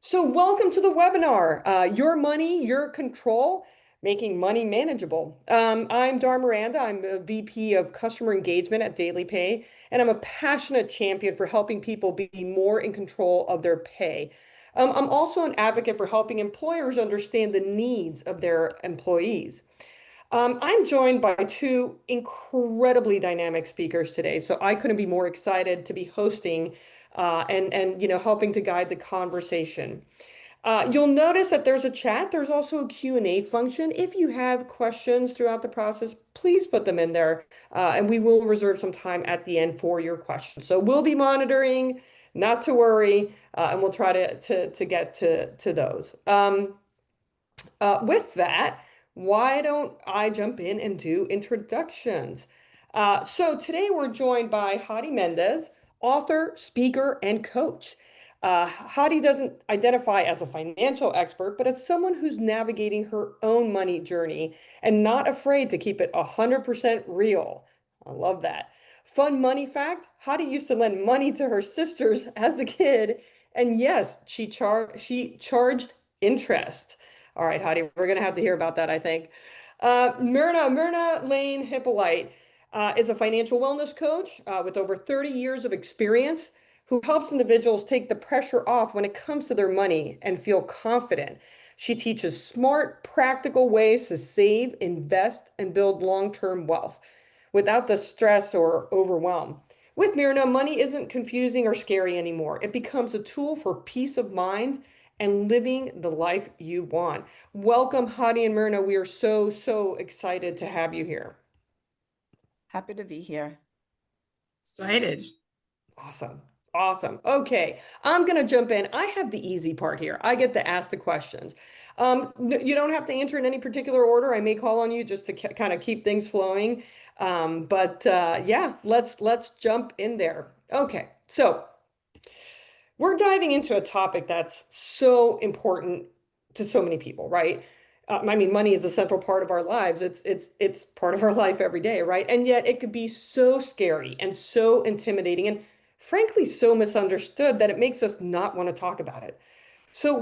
So, welcome to the webinar, Your Money, Your Control, Making Money Manageable. I'm Dar Miranda. I'm the VP of Customer Engagement at Daily Pay, and I'm a passionate champion for helping people be more in control of their pay. I'm also an advocate for helping employers understand the needs of their employees. I'm joined by two incredibly dynamic speakers today, so I couldn't be more excited to be hosting and helping to guide the conversation. You'll notice that there's a chat. There's also a Q&A function. If you have questions throughout the process, please put them in there, and we will reserve some time at the end for your questions. So we'll be monitoring, not to worry, and we'll try to get to those. With that, why don't I jump in and do introductions? So today we're joined by Hadi Mendez, author, speaker, and coach. Hadi doesn't identify as a financial expert, but as someone who's navigating her own money journey and not afraid to keep it 100% real. I love that. Fun money fact, Hadi used to lend money to her sisters as a kid, and yes, she charged interest. All right, Hadi, we're going to have to hear about that, I think. Myrna Lane Hippolyte is a financial wellness coach with over 30 years of experience who helps individuals take the pressure off when it comes to their money and feel confident. She teaches smart, practical ways to save, invest, and build long-term wealth without the stress or overwhelm. With Myrna, money isn't confusing or scary anymore. It becomes a tool for peace of mind and living the life you want. Welcome, Hadi and Myrna. We are so excited to have you here. Happy to be here. Excited. Awesome. Awesome. Okay, I'm going to jump in. I have the easy part here. I get to ask the questions. You don't have to answer in any particular order. I may call on you just to kind of keep things flowing. Yeah, let's jump in there. Okay, so we're diving into a topic that's so important to so many people, right? I mean, money is a central part of our lives. It's part of our life every day, right? And yet it could be so scary and so intimidating and frankly so misunderstood that it makes us not want to talk about it. So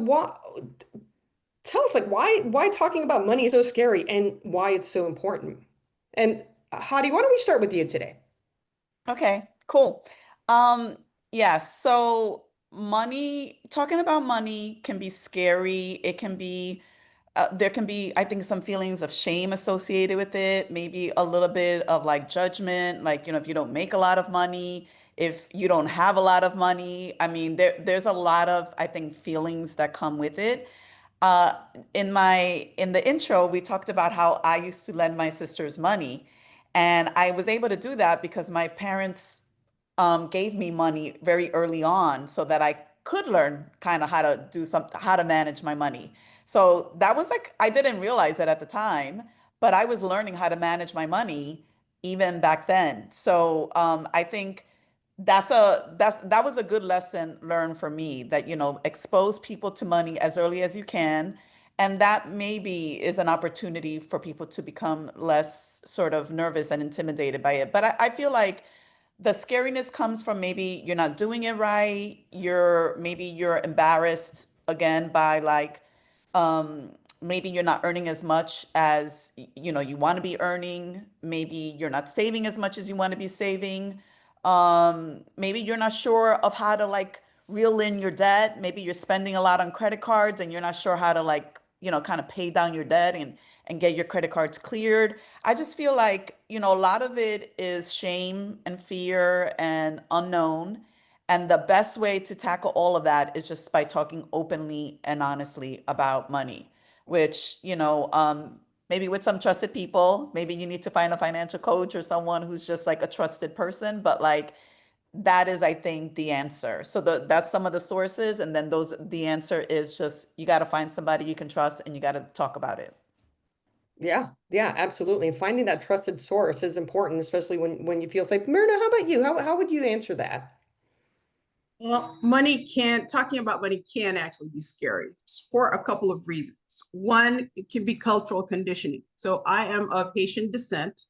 tell us like why talking about money is so scary and why it's so important. And Hadi, why don't we start with you today? Okay, cool. Um, yes, so talking about money can be scary. It can be, there can be, I think, some feelings of shame associated with it, maybe a little bit of like judgment, like, if you don't make a lot of money, if you don't have a lot of money. I mean, there's a lot of, I think, feelings that come with it. Uh, in the intro, we talked about how I used to lend my sisters money, and I was able to do that because my parents gave me money very early on so that I could learn kind of how to do something, how to manage my money. So that was like, I didn't realize it at the time, but I was learning how to manage my money even back then. So I think that was a good lesson learned for me, that expose people to money as early as you can, and that maybe is an opportunity for people to become less sort of nervous and intimidated by it. But I feel like the scariness comes from maybe you're not doing it right. Maybe you're embarrassed again by like maybe you're not earning as much as you want to be earning. Maybe you're not saving as much as you want to be saving. Maybe you're not sure of how to like reel in your debt. Maybe you're spending a lot on credit cards and you're not sure how to like, kind of pay down your debt and get your credit cards cleared. I just feel like, a lot of it is shame and fear and unknown. And the best way to tackle all of that is just by talking openly and honestly about money, which, maybe with some trusted people. Maybe you need to find a financial coach or someone who's just like a trusted person, but like that is, I think, the answer. So that's some of the sources, and then the answer is just you got to find somebody you can trust and you got to talk about it. Yeah, absolutely. And finding that trusted source is important, especially when you feel safe. Myrna, how about you? How would you answer that? Well, talking about money can actually be scary for a couple of reasons. One, it can be cultural conditioning. So I am of Haitian descent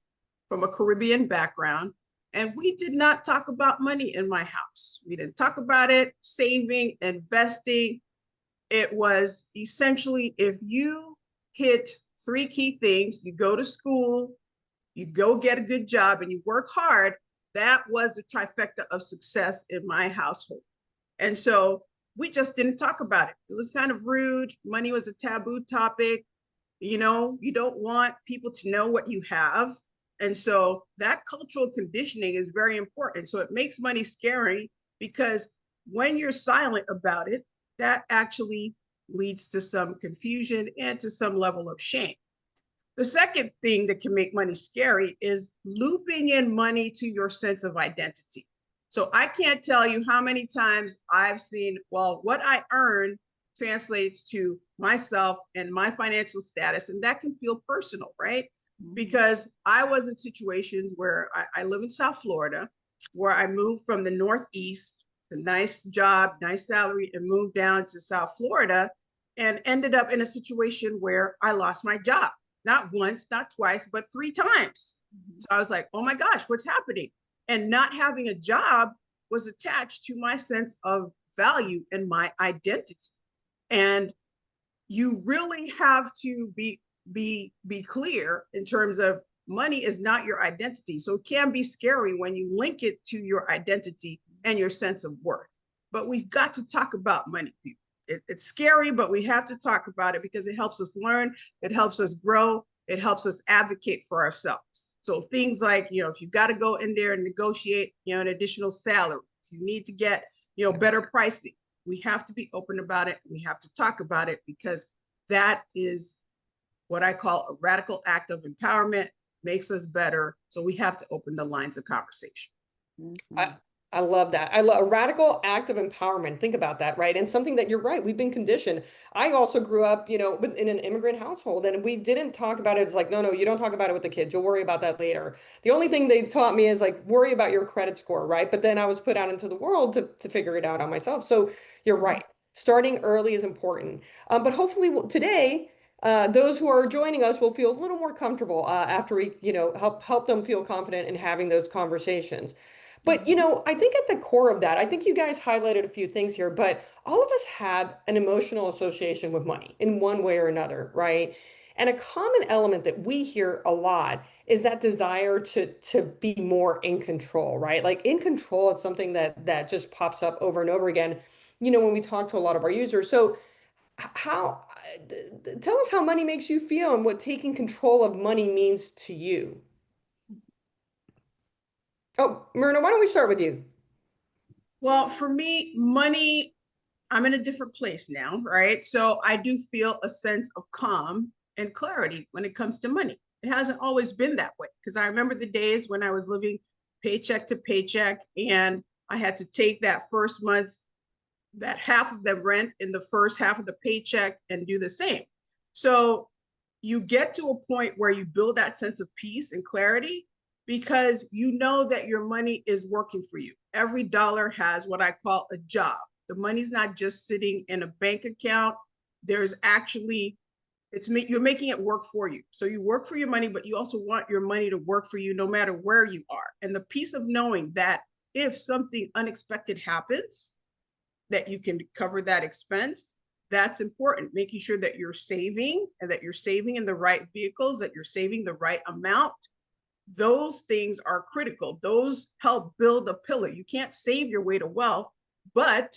from a Caribbean background, and we did not talk about money in my house. We didn't talk about it, saving, investing. it was essentially, if you hit 3 key things, you go to school, you go get a good job, and you work hard, that was the trifecta of success in my household. And so we just didn't talk about it. It was kind of rude. Money was a taboo topic. You know, you don't want people to know what you have. And so that cultural conditioning is very important. So it makes money scary because when you're silent about it, that actually leads to some confusion and to some level of shame. The second thing that can make money scary is looping in money to your sense of identity. So I can't tell you how many times I've seen, well, what I earn translates to myself and my financial status, and that can feel personal, right? Because I was in situations where I live in South Florida, where I moved from the Northeast, a nice job, nice salary, and moved down to South Florida and ended up in a situation where I lost my job. Not once, not twice, but 3 times. So I was like, oh my gosh, what's happening? And not having a job was attached to my sense of value and my identity. And you really have to be clear in terms of money is not your identity. So it can be scary when you link it to your identity and your sense of worth. But we've got to talk about money, people. It's scary, but we have to talk about it because it helps us learn, it helps us grow, it helps us advocate for ourselves. So things like, you know, if you've got to go in there and negotiate, you know, an additional salary, if you need to get, you know, better pricing, we have to be open about it. We have to talk about it because that is what I call a radical act of empowerment, makes us better. So we have to open the lines of conversation. I love that. I love a radical act of empowerment. Think about that, right? And something that you're right, we've been conditioned. I also grew up, you know, in an immigrant household, and we didn't talk about it. It's like, no, you don't talk about it with the kids. You'll worry about that later. The only thing they taught me is like, worry about your credit score, right? But then I was put out into the world to figure it out on myself. So you're right. Starting early is important. But hopefully today, those who are joining us will feel a little more comfortable after we, you know, help them feel confident in having those conversations. But, you know, I think at the core of that, I think you guys highlighted a few things here, but all of us have an emotional association with money in one way or another, right? And a common element that we hear a lot is that desire to be more in control, right? Like in control, it's something that just pops up over and over again, you know, when we talk to a lot of our users. So how, tell us how money makes you feel and what taking control of money means to you. Oh, Myrna, why don't we start with you? Well, for me, money, I'm in a different place now, right? So I do feel a sense of calm and clarity when it comes to money. It hasn't always been that way because I remember the days when I was living paycheck to paycheck and I had to take that first month, that half of the rent in the first half of the paycheck and do the same. So you get to a point where you build that sense of peace and clarity because you know that your money is working for you. Every dollar has what I call a job. The money's not just sitting in a bank account. There's actually, you're making it work for you. So you work for your money, but you also want your money to work for you no matter where you are. And the peace of knowing that if something unexpected happens, that you can cover that expense, that's important. Making sure that you're saving and that you're saving in the right vehicles, that you're saving the right amount. Those things are critical. Those help build a pillar. You can't save your way to wealth, but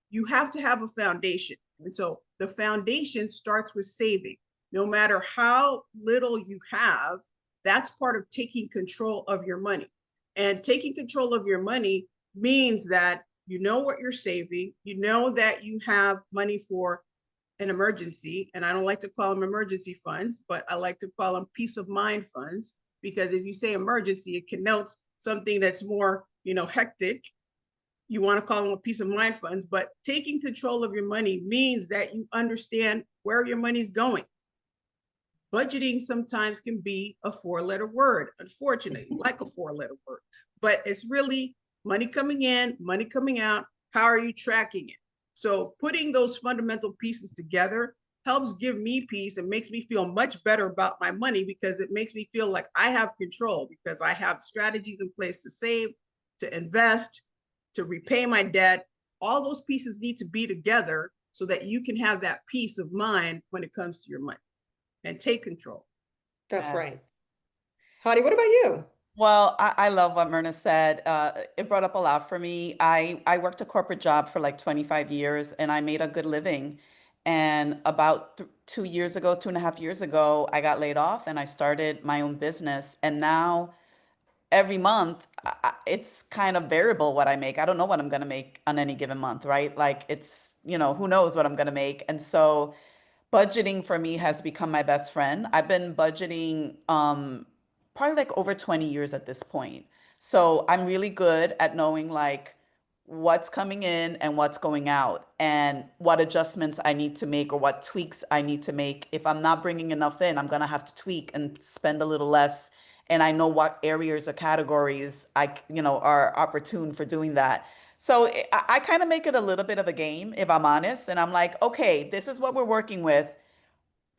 you have to have a foundation. And so the foundation starts with saving. No matter how little you have, that's part of taking control of your money. And taking control of your money means that you know what you're saving, you know that you have money for an emergency, and I don't like to call them emergency funds, but I like to call them peace of mind funds, because if you say emergency, it connotes something that's more, you know, hectic. You want to call them a peace of mind funds, but taking control of your money means that you understand where your money's going. Budgeting sometimes can be a 4-letter word, unfortunately, like a 4-letter word, but it's really money coming in, money coming out. How are you tracking it? So putting those fundamental pieces together helps give me peace and makes me feel much better about my money because it makes me feel like I have control because I have strategies in place to save, to invest, to repay my debt. All those pieces need to be together so that you can have that peace of mind when it comes to your money and take control. That's right. Yes. Hadi, what about you? Well, I love what Myrna said. It brought up a lot for me. I worked a corporate job for like 25 years and I made a good living. And about 2 years ago, 2.5 years ago, I got laid off and I started my own business. And now every month, it's kind of variable what I make. I don't know what I'm going to make on any given month, right? Like it's, who knows what I'm going to make. And so budgeting for me has become my best friend. I've been budgeting probably like over 20 years at this point. So I'm really good at knowing like what's coming in and what's going out and what adjustments I need to make or what tweaks I need to make. If I'm not bringing enough in, I'm going to have to tweak and spend a little less. And I know what areas or categories are opportune for doing that. So I kind of make it a little bit of a game, if I'm honest. And I'm like, okay, this is what we're working with.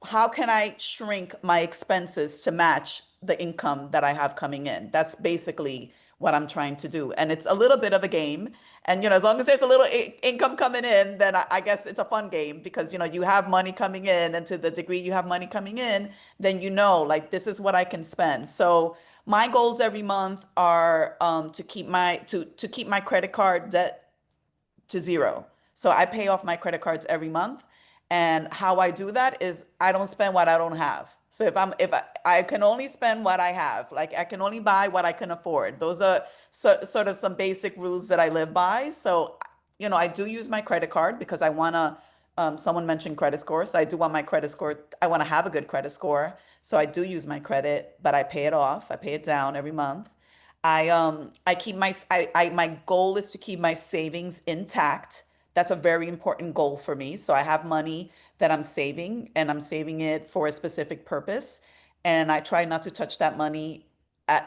How can I shrink my expenses to match the income that I have coming in? That's basically what I'm trying to do. And it's a little bit of a game. And, as long as there's a little income coming in, then I guess it's a fun game because, you have money coming in. And to the degree you have money coming in, then like, this is what I can spend. So my goals every month are to keep my credit card debt to zero. So I pay off my credit cards every month. And how I do that is I don't spend what I don't have. So if I can only spend what I have, like I can only buy what I can afford. Those are sort of some basic rules that I live by. So, I do use my credit card because I want to, someone mentioned credit score. So I do want my credit score. I want to have a good credit score. So I do use my credit, but I pay it off. I pay it down every month. I keep my goal is to keep my savings intact. That's a very important goal for me. So I have money that I'm saving and I'm saving it for a specific purpose. And I try not to touch that money.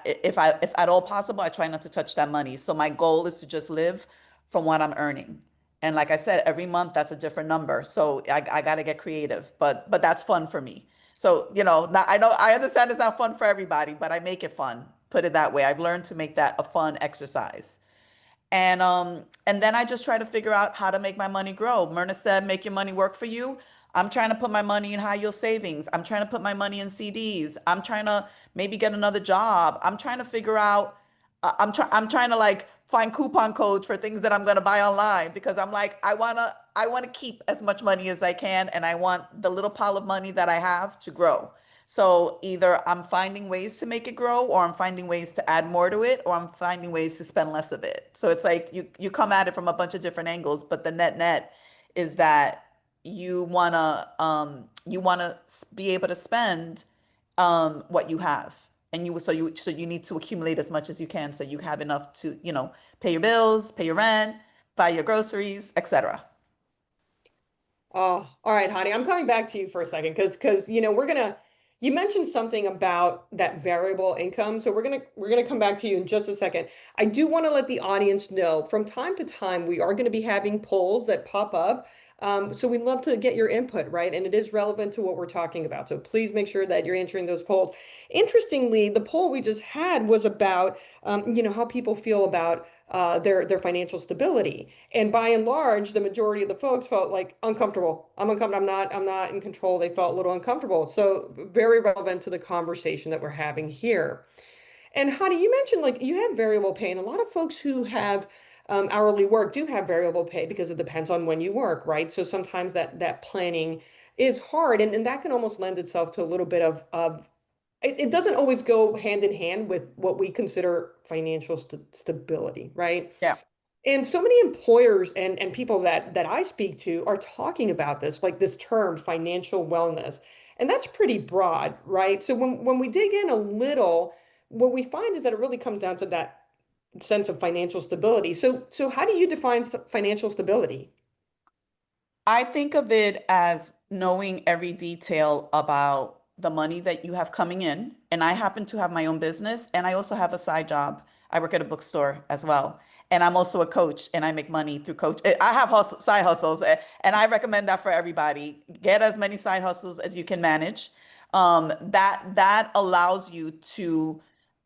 If at all possible, I try not to touch that money. So my goal is to just live from what I'm earning. And like I said, every month that's a different number. So I got to get creative, but that's fun for me. So, I know I understand it's not fun for everybody, but I make it fun. Put it that way. I've learned to make that a fun exercise. And then I just try to figure out how to make my money grow. Myrna said, make your money work for you. I'm trying to put my money in high yield savings. I'm trying to put my money in CDs. I'm trying to maybe get another job. I'm trying to figure out, I'm trying to like find coupon codes for things that I'm going to buy online because I'm like, I want to keep as much money as I can. And I want the little pile of money that I have to grow. So either I'm finding ways to make it grow, or I'm finding ways to add more to it, or I'm finding ways to spend less of it. So it's like you come at it from a bunch of different angles, but the net is that you wanna be able to spend what you have, and you need to accumulate as much as you can so you have enough to pay your bills, pay your rent, buy your groceries, etc. Oh, all right, Hadi, I'm coming back to you for a second because you mentioned something about that variable income. So we're gonna come back to you in just a second. I do want to let the audience know from time to time we are going to be having polls that pop up. So we'd love to get your input, right? And it is relevant to what we're talking about. So please make sure that you're answering those polls. Interestingly, the poll we just had was about how people feel about their financial stability. And by and large, the majority of the folks felt like uncomfortable. I'm uncomfortable. I'm not in control. They felt a little uncomfortable. So very relevant to the conversation that we're having here. And Hadi, you mentioned like you have variable pay, and a lot of folks who have hourly work do have variable pay because it depends on when you work, right? So sometimes that planning is hard, and that can almost lend itself to a little bit of it doesn't always go hand in hand with what we consider financial stability, right? Yeah. And so many employers and people that I speak to are talking about this, like this term, financial wellness. And that's pretty broad, right? So when we dig in a little, what we find is that it really comes down to that sense of financial stability. So how do you define financial stability? I think of it as knowing every detail about the money that you have coming in. And I happen to have my own business and I also have a side job. I work at a bookstore as well. And I'm also a coach and I make money through coach. I have side hustles and I recommend that for everybody. Get as many side hustles as you can manage. That allows you to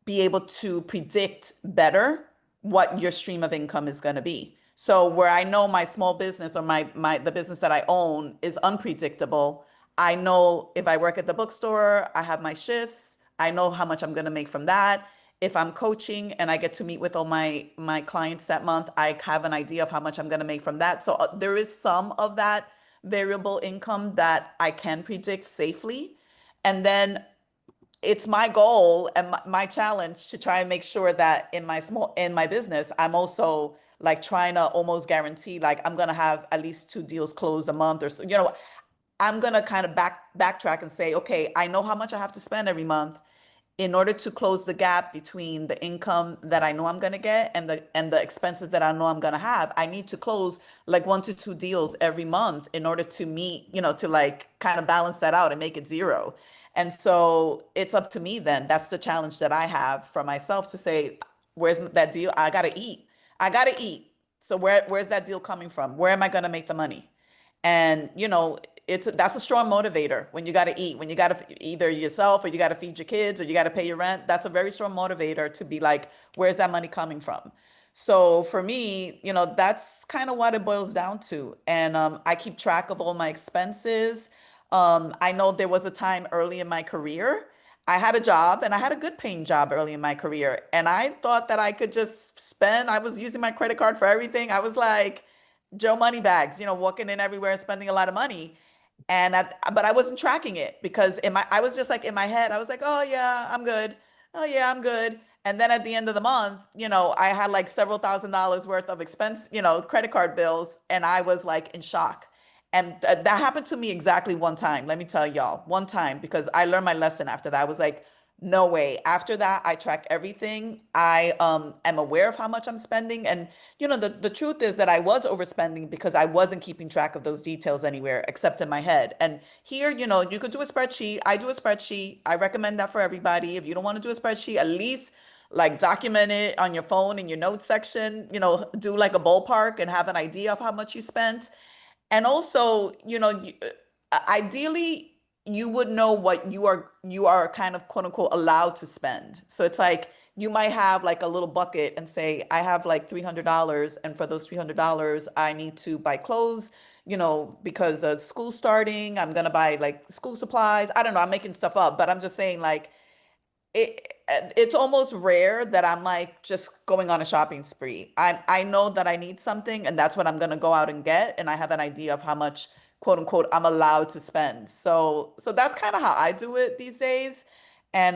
be able to predict better what your stream of income is going to be. So where I know my small business or the business that I own is unpredictable, I know if I work at the bookstore, I have my shifts, I know how much I'm going to make from that. If I'm coaching and I get to meet with all my clients that month, I have an idea of how much I'm going to make from that. So there is some of that variable income that I can predict safely. And then it's my goal and my challenge to try and make sure that in my business, I'm also like trying to almost guarantee like I'm gonna have at least 2 deals closed a month or so. I'm gonna kind of backtrack and say, okay, I know how much I have to spend every month in order to close the gap between the income that I know I'm gonna get and the expenses that I know I'm gonna have. I need to close like 1 to 2 deals every month in order to meet, to like kind of balance that out and make it zero. And so it's up to me then. That's the challenge that I have for myself to say, where's that deal? I gotta eat. I gotta eat. So where's that deal coming from? Where am I gonna make the money? And that's a strong motivator when you got to eat, when you got to either yourself or you got to feed your kids or you got to pay your rent. That's a very strong motivator to be like, where's that money coming from? So for me, that's kind of what it boils down to. And I keep track of all my expenses. I know there was a time early in my career, I had a job and I had a good paying job early in my career. And I thought that I could just spend, I was using my credit card for everything. I was like, Joe Moneybags, walking in everywhere and spending a lot of money. But I wasn't tracking it because I was just like in my head, I was like, oh yeah, I'm good. Oh yeah, I'm good. And then at the end of the month, I had like several $1,000s worth of expense, credit card bills, and I was like in shock. And that happened to me exactly one time. Let me tell y'all, one time, because I learned my lesson after that. I was like, no way. After that, I track everything. I am aware of how much I'm spending. And the truth is that I was overspending because I wasn't keeping track of those details anywhere except in my head. And here, you could do a spreadsheet. I do a spreadsheet. I recommend that for everybody. If you don't want to do a spreadsheet, at least like document it on your phone in your notes section, do like a ballpark and have an idea of how much you spent. And also, ideally, you would know what you are kind of quote unquote allowed to spend. So it's like you might have like a little bucket and say, I have like $300, and for those $300, I need to buy clothes, because of school starting, I'm gonna buy like school supplies. I don't know, I'm making stuff up, but I'm just saying like it's almost rare that I'm like just going on a shopping spree. I know that I need something and that's what I'm gonna go out and get, and I have an idea of how much quote unquote I'm allowed to spend. So that's kind of how I do it these days. And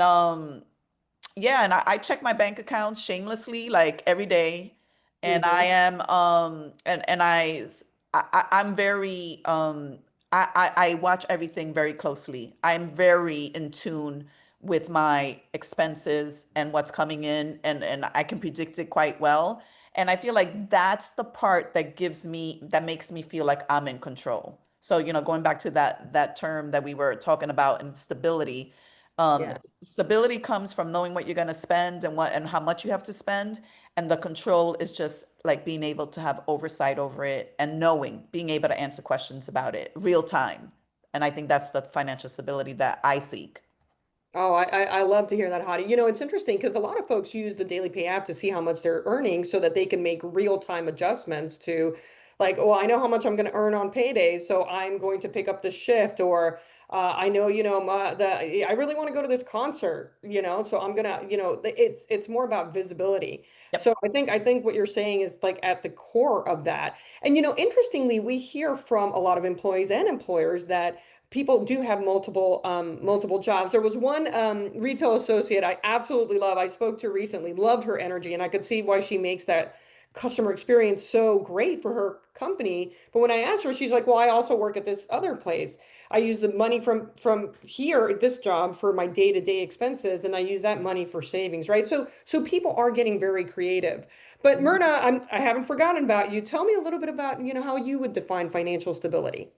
yeah, and I check my bank accounts shamelessly like every day. And I Mhm. am and I'm very I watch everything very closely. I'm very in tune with my expenses and what's coming in, and I can predict it quite well. And I feel like that's the part that makes me feel like I'm in control. So, going back to that term that we were talking about in stability, um, Yes. stability comes from knowing what you're going to spend and how much you have to spend. And the control is just like being able to have oversight over it and being able to answer questions about it real time. And I think that's the financial stability that I seek. Oh, I love to hear that, Hadi. It's interesting because a lot of folks use the Daily Pay app to see how much they're earning so that they can make real-time adjustments to like, oh, I know how much I'm going to earn on paydays, so I'm going to pick up this shift, or I know, I really want to go to this concert, so I'm gonna, it's more about visibility. Yep. So I think what you're saying is like at the core of that. And interestingly, we hear from a lot of employees and employers that people do have multiple jobs. There was one retail associate I absolutely love. I spoke to recently, loved her energy, and I could see why she makes that customer experience so great for her company. But when I asked her, she's like, "Well, I also work at this other place. I use the money from here at this job for my day-to-day expenses, and I use that money for savings." Right? So people are getting very creative. But Myrna, I haven't forgotten about you. Tell me a little bit about how you would define financial stability.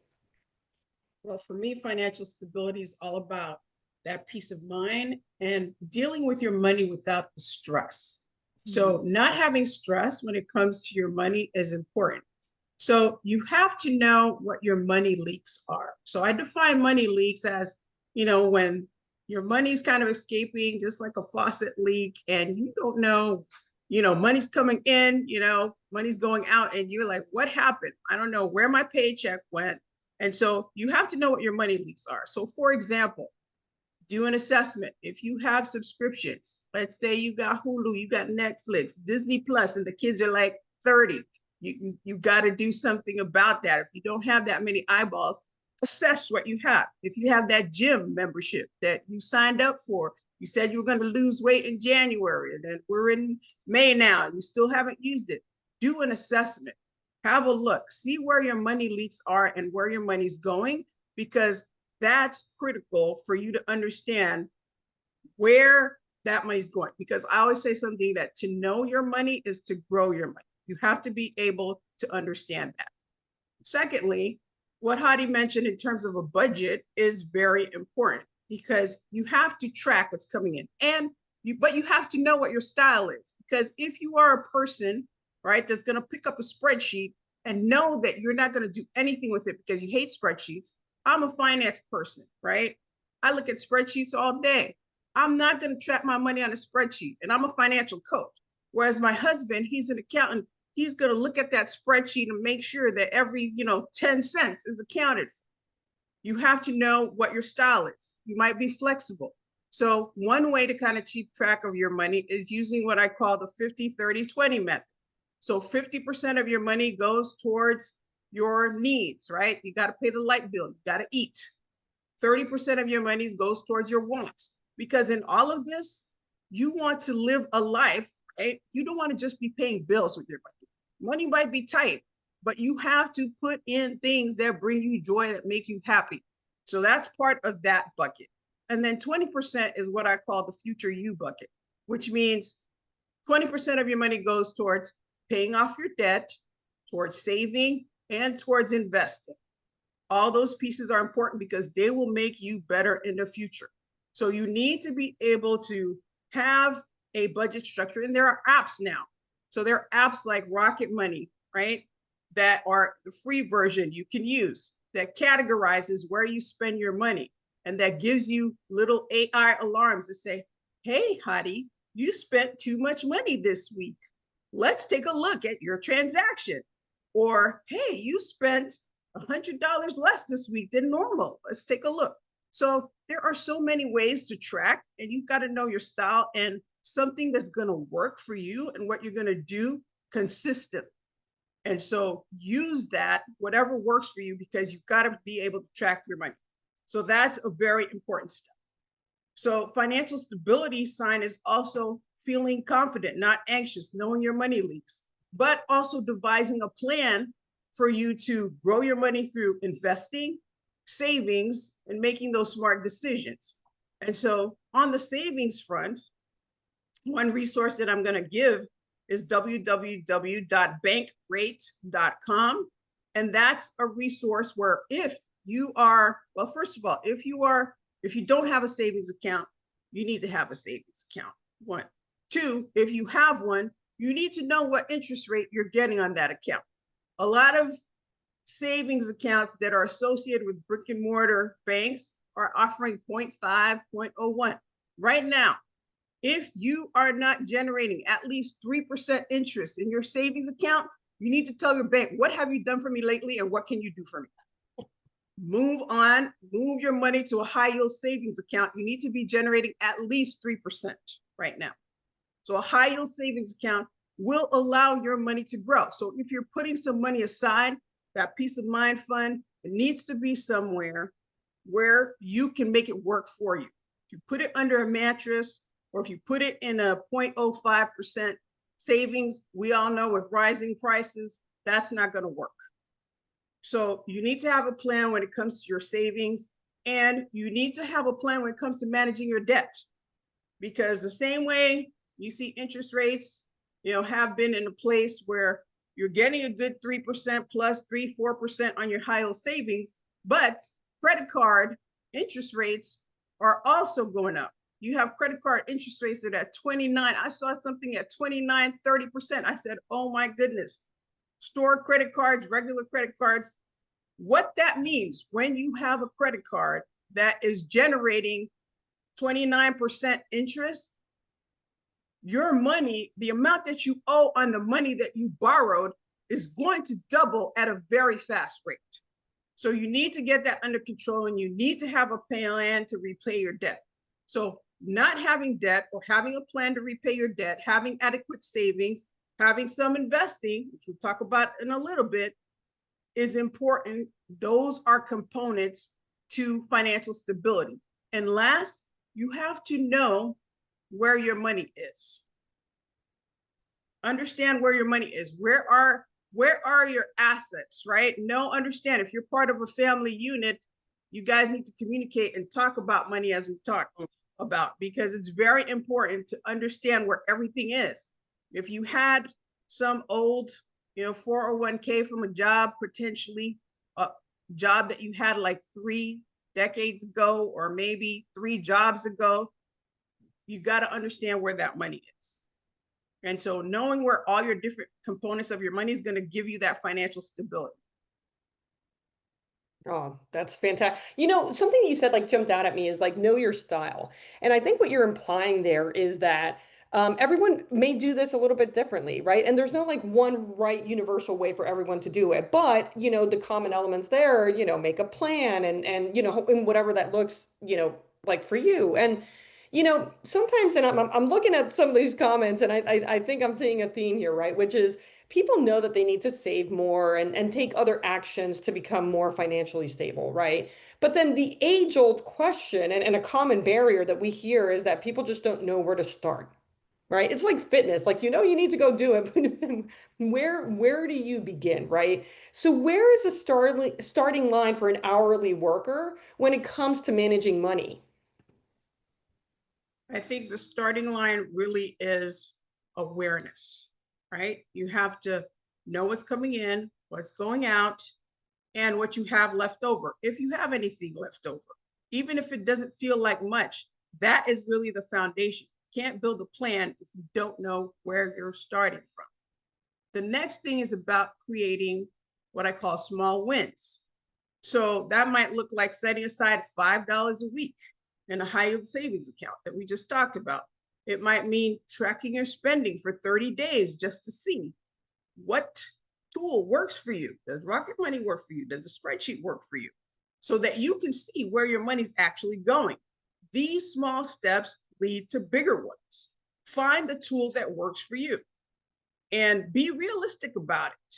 Well, for me, financial stability is all about that peace of mind and dealing with your money without the stress. So, not having stress when it comes to your money is important. So, you have to know what your money leaks are. So, I define money leaks as, when your money's kind of escaping, just like a faucet leak, and you don't know money's coming in, money's going out, and you're like, what happened? I don't know where my paycheck went. And so you have to know what your money leaks are. So for example, do an assessment. If you have subscriptions, let's say you got Hulu, you got Netflix, Disney Plus, and the kids are like 30, you got to do something about that. If you don't have that many eyeballs, assess what you have. If you have that gym membership that you signed up for, you said you were going to lose weight in January, and then we're in May now, and you still haven't used it. Do an assessment. Have a look. See where your money leaks are and where your money's going, because that's critical for you to understand where that money's going. Because I always say something that to know your money is to grow your money. You have to be able to understand that. Secondly, what Hadi mentioned in terms of a budget is very important, because you have to track what's coming in, but you have to know what your style is. Because if you are a person, right, that's going to pick up a spreadsheet and know that you're not going to do anything with it because you hate spreadsheets. I'm a finance person, right? I look at spreadsheets all day. I'm not going to track my money on a spreadsheet, and I'm a financial coach. Whereas my husband, he's an accountant. He's going to look at that spreadsheet and make sure that every, 10 cents is accounted for. You have to know what your style is. You might be flexible. So one way to kind of keep track of your money is using what I call the 50-30-20 method. So 50% of your money goes towards your needs, right? You got to pay the light bill, you got to eat. 30% of your money goes towards your wants, because in all of this, you want to live a life, right? You don't want to just be paying bills with your money. Money might be tight, but you have to put in things that bring you joy, that make you happy. So that's part of that bucket. And then 20% is what I call the future you bucket, which means 20% of your money goes towards paying off your debt, towards saving, and towards investing. All those pieces are important because they will make you better in the future. So you need to be able to have a budget structure, and there are apps now. So there are apps like Rocket Money, right? That are the free version you can use that categorizes where you spend your money, and that gives you little AI alarms that say, hey, Hadi, you spent too much money this week. Let's take a look at your transaction. Or, hey, you spent $100 less this week than normal. Let's take a look. So there are so many ways to track, and you've got to know your style and something that's going to work for you and what you're going to do consistently. And so use that, whatever works for you, because you've got to be able to track your money. So that's a very important step. So financial stability sign is also feeling confident, not anxious, knowing your money leaks, but also devising a plan for you to grow your money through investing, savings, and making those smart decisions. And so on the savings front, one resource that I'm going to give is www.bankrate.com. And that's a resource where if you are, well, first of all, if you don't have a savings account, you need to have a savings account. 1. 2, if you have one, you need to know what interest rate you're getting on that account. A lot of savings accounts that are associated with brick and mortar banks are offering 0.5, 0.01. Right now, if you are not generating at least 3% interest in your savings account, you need to tell your bank, what have you done for me lately and what can you do for me? Move on, move your money to a high yield savings account. You need to be generating at least 3% right now. So a high yield savings account will allow your money to grow. So if you're putting some money aside, that peace of mind fund, it needs to be somewhere where you can make it work for you. If you put it under a mattress, or if you put it in a 0.05% savings, we all know with rising prices, that's not going to work. So you need to have a plan when it comes to your savings, and you need to have a plan when it comes to managing your debt, because the same way you see interest rates, have been in a place where you're getting a good 3% plus 3-4% on your high yield savings, but credit card interest rates are also going up. You have credit card interest rates that are at 29. I saw something at 29, 30%. I said, oh my goodness. Store credit cards, regular credit cards. What that means when you have a credit card that is generating 29% interest, your money, the amount that you owe on the money that you borrowed is going to double at a very fast rate. So you need to get that under control, and you need to have a plan to repay your debt. So not having debt, or having a plan to repay your debt, having adequate savings, having some investing, which we'll talk about in a little bit, is important. Those are components to financial stability. And last, you have to know where your money is. Understand where your money is. Where are your assets, right? Understand, if you're part of a family unit, you guys need to communicate and talk about money, as we talked about, because it's very important to understand where everything is. If you had some old, 401k from a job, potentially a job that you had like 3 decades ago, or maybe 3 jobs ago, you got to understand where that money is. And so knowing where all your different components of your money is going to give you that financial stability. Oh, that's fantastic. Something you said like jumped out at me is like know your style. And I think what you're implying there is that everyone may do this a little bit differently, right? And there's no like one right universal way for everyone to do it. But, the common elements there, make a plan and and whatever that looks, like for you. And sometimes, and I'm looking at some of these comments, and I think I'm seeing a theme here, right? Which is people know that they need to save more and take other actions to become more financially stable, right? But then the age-old question and a common barrier that we hear is that people just don't know where to start, right? It's like fitness, like you need to go do it, but where do you begin, right? So where is the starting line for an hourly worker when it comes to managing money? I think the starting line really is awareness, right? You have to know what's coming in, what's going out, and what you have left over. If you have anything left over, even if it doesn't feel like much, that is really the foundation. You can't build a plan if you don't know where you're starting from. The next thing is about creating what I call small wins. So that might look like setting aside $5 a week in a high yield savings account that we just talked about. It might mean tracking your spending for 30 days just to see what tool works for you. Does Rocket Money work for you? Does the spreadsheet work for you? So that you can see where your money's actually going. These small steps lead to bigger ones. Find the tool that works for you and be realistic about it,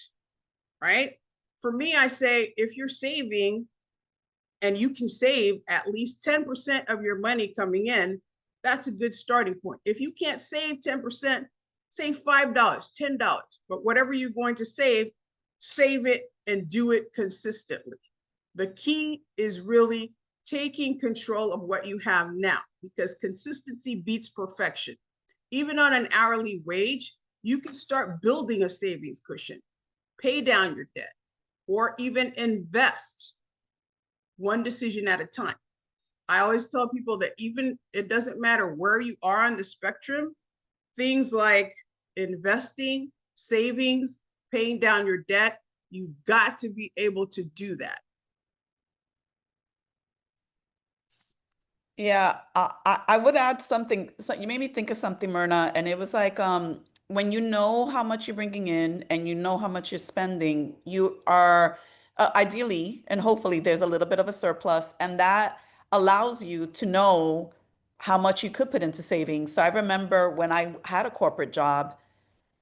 right? For me, I say if you're saving and you can save at least 10% of your money coming in, that's a good starting point. If you can't save 10%, save $5, $10, but whatever you're going to save it and do it consistently. The key is really taking control of what you have now, because consistency beats perfection. Even on an hourly wage, you can start building a savings cushion, pay down your debt, or even invest one decision at a time. I always tell people that even it doesn't matter where you are on the spectrum, things like investing, savings, paying down your debt, you've got to be able to do that. Yeah, I would add something. So you made me think of something, Myrna, and it was like when you know how much you're bringing in and you know how much you're spending, you are ideally and hopefully there's a little bit of a surplus, and that allows you to know how much you could put into savings. So I remember when I had a corporate job,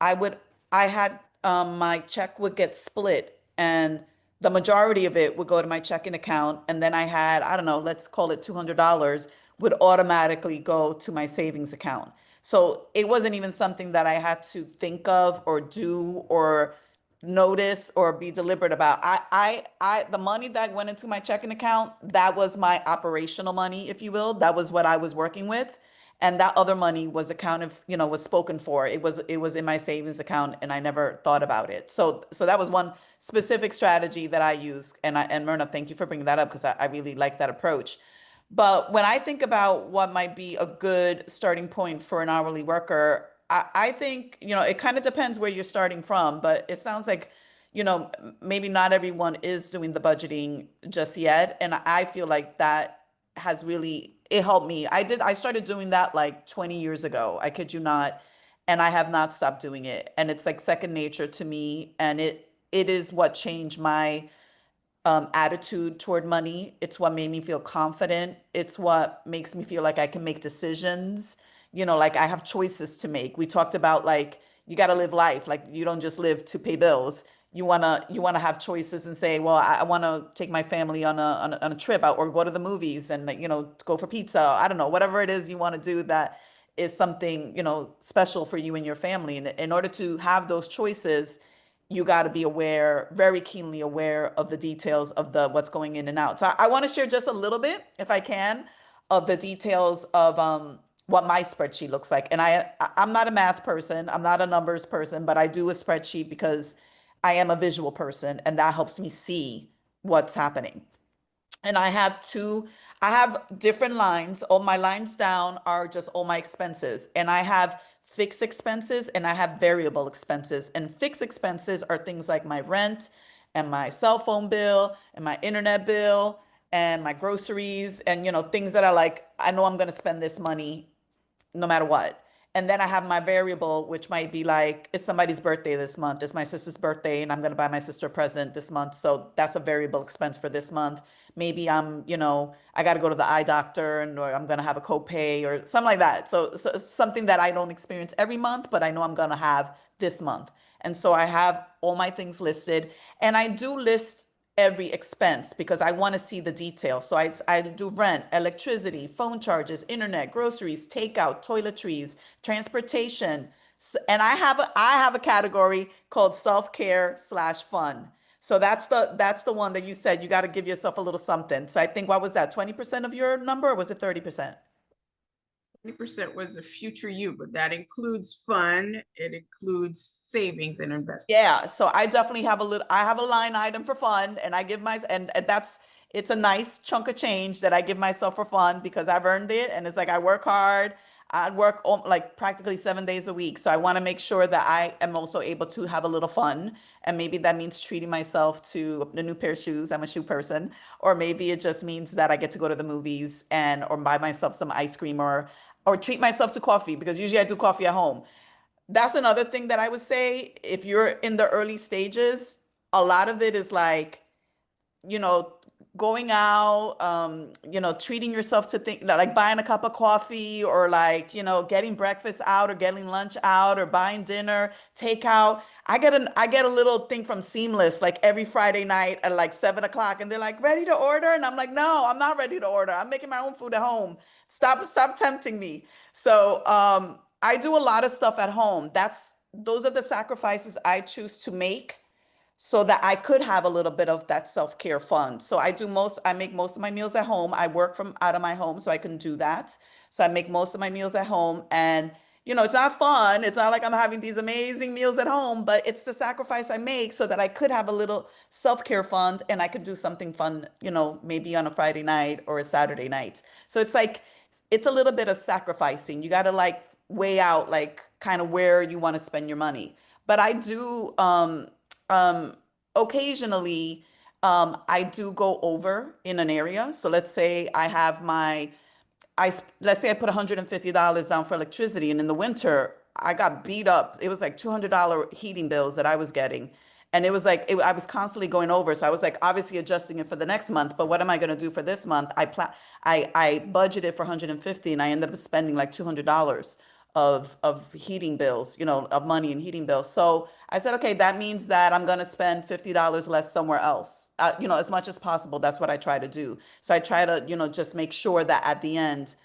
I would, I had, my check would get split and the majority of it would go to my checking account. And then I had, I don't know, let's call it $200 would automatically go to my savings account. So it wasn't even something that I had to think of or do or notice or be deliberate about. The money that went into my checking account, that was my operational money, if you will. That was what I was working with. And that other money was accounted, was spoken for. It was in my savings account and I never thought about it. So that was one specific strategy that I use. And Myrna, thank you for bringing that up because I really like that approach. But when I think about what might be a good starting point for an hourly worker, I think, it kind of depends where you're starting from, but it sounds like, maybe not everyone is doing the budgeting just yet. And I feel like that has really, it helped me. I started doing that like 20 years ago. I kid you not. and I have not stopped doing it. And it's like second nature to me. And it is what changed my attitude toward money. It's what made me feel confident. It's what makes me feel like I can make decisions. You know, like I have choices to make. We talked about like you got to live life. Like you don't just live to pay bills. You wanna have choices and say, well, I want to take my family on a trip out or go to the movies and like, go for pizza. I don't know, whatever it is you want to do that is something, special for you and your family. And in order to have those choices, you got to be aware, very keenly aware of the details of the what's going in and out. So I want to share just a little bit, if I can, of the details of what my spreadsheet looks like. And I'm not a math person, I'm not a numbers person, but I do a spreadsheet because I am a visual person, and that helps me see what's happening. And I have different lines. All my lines down are just all my expenses. And I have fixed expenses and I have variable expenses. And fixed expenses are things like my rent and my cell phone bill and my internet bill and my groceries and, things that are like, I know I'm going to spend this money no matter what. And then I have my variable, which might be like, it's somebody's birthday this month. It's my sister's birthday, and I'm going to buy my sister a present this month. So that's a variable expense for this month. Maybe I got to go to the eye doctor, or I'm going to have a copay or something like that. So something that I don't experience every month, but I know I'm going to have this month. And so I have all my things listed, and I do list every expense because I want to see the details. So I do rent, electricity, phone charges, internet, groceries, takeout, toiletries, transportation. And I have a category called self-care/fun. So that's the one that you said you got to give yourself a little something. So I think, what was that, 20% of your number, or was it 30%? 20% was a future you, but that includes fun, it includes savings and investment. Yeah, so I definitely have I have a line item for fun, and I give and it's a nice chunk of change that I give myself for fun because I've earned it. And it's like I work hard. I work like practically 7 days a week. So I want to make sure that I am also able to have a little fun. And maybe that means treating myself to a new pair of shoes. I'm a shoe person. Or maybe it just means that I get to go to the movies or buy myself some ice cream or treat myself to coffee, because usually I do coffee at home. That's another thing that I would say. If you're in the early stages, a lot of it is like, you know, going out, treating yourself to think like buying a cup of coffee, or like, getting breakfast out or getting lunch out or buying dinner, takeout. I get a little thing from Seamless like every Friday night at like 7 o'clock, and they're like, ready to order? And I'm like, no, I'm not ready to order. I'm making my own food at home. Stop tempting me. So, I do a lot of stuff at home. Those are the sacrifices I choose to make so that I could have a little bit of that self-care fun. So I make most of my meals at home. I work from out of my home, so I can do that. So I make most of my meals at home, and it's not fun. It's not like I'm having these amazing meals at home, but it's the sacrifice I make so that I could have a little self-care fund, and I could do something fun, maybe on a Friday night or a Saturday night. So it's like, it's a little bit of sacrificing. You got to like weigh out like kind of where you want to spend your money. But I do occasionally, I do go over in an area. So let's say I have let's say I put $150 down for electricity, and in the winter I got beat up. It was like $200 heating bills that I was getting. And it was like I was constantly going over. So I was like obviously adjusting it for the next month. But what am I going to do for this month? I budgeted for 150, and I ended up spending like $200 of heating bills, of money and heating bills. So I said, okay, that means that I'm going to spend $50 less somewhere else. As much as possible. That's what I try to do. So I try to, just make sure that at the end,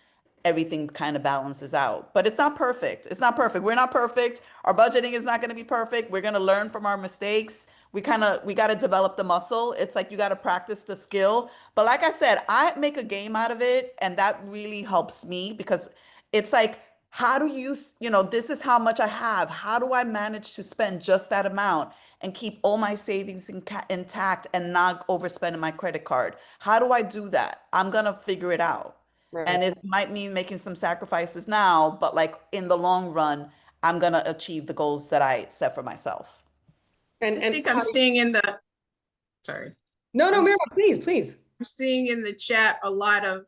everything kind of balances out. But it's not perfect. It's not perfect. We're not perfect. Our budgeting is not going to be perfect. We're going to learn from our mistakes. We got to develop the muscle. It's like you got to practice the skill. But like I said, I make a game out of it, and that really helps me because it's like, how do you, this is how much I have. How do I manage to spend just that amount and keep all my savings intact and not overspending my credit card? How do I do that? I'm going to figure it out. Right. And it might mean making some sacrifices now, but like in the long run, I'm going to achieve the goals that I set for myself. I think I'm seeing in the, sorry. No, Mira, please. I'm seeing in the chat a lot of,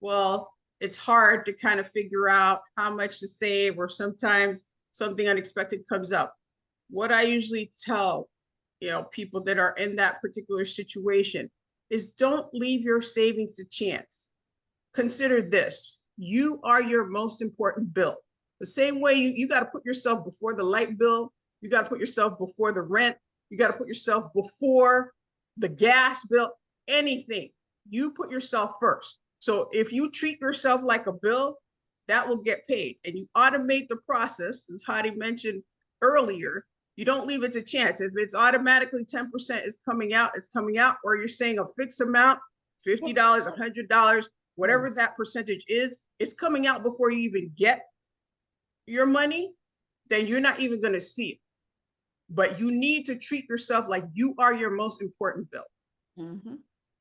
well, it's hard to kind of figure out how much to save, or sometimes something unexpected comes up. What I usually tell, people that are in that particular situation is don't leave your savings to chance. Consider this: you are your most important bill. The same way you got to put yourself before the light bill, you got to put yourself before the rent, you got to put yourself before the gas bill, anything. You put yourself first. So if you treat yourself like a bill, that will get paid. And you automate the process, as Hadi mentioned earlier. You don't leave it to chance. If it's automatically 10% is coming out, it's coming out, or you're saying a fixed amount, $50, $100, whatever that percentage is, it's coming out before you even get your money, then you're not even going to see it. But you need to treat yourself like you are your most important bill. Mm-hmm.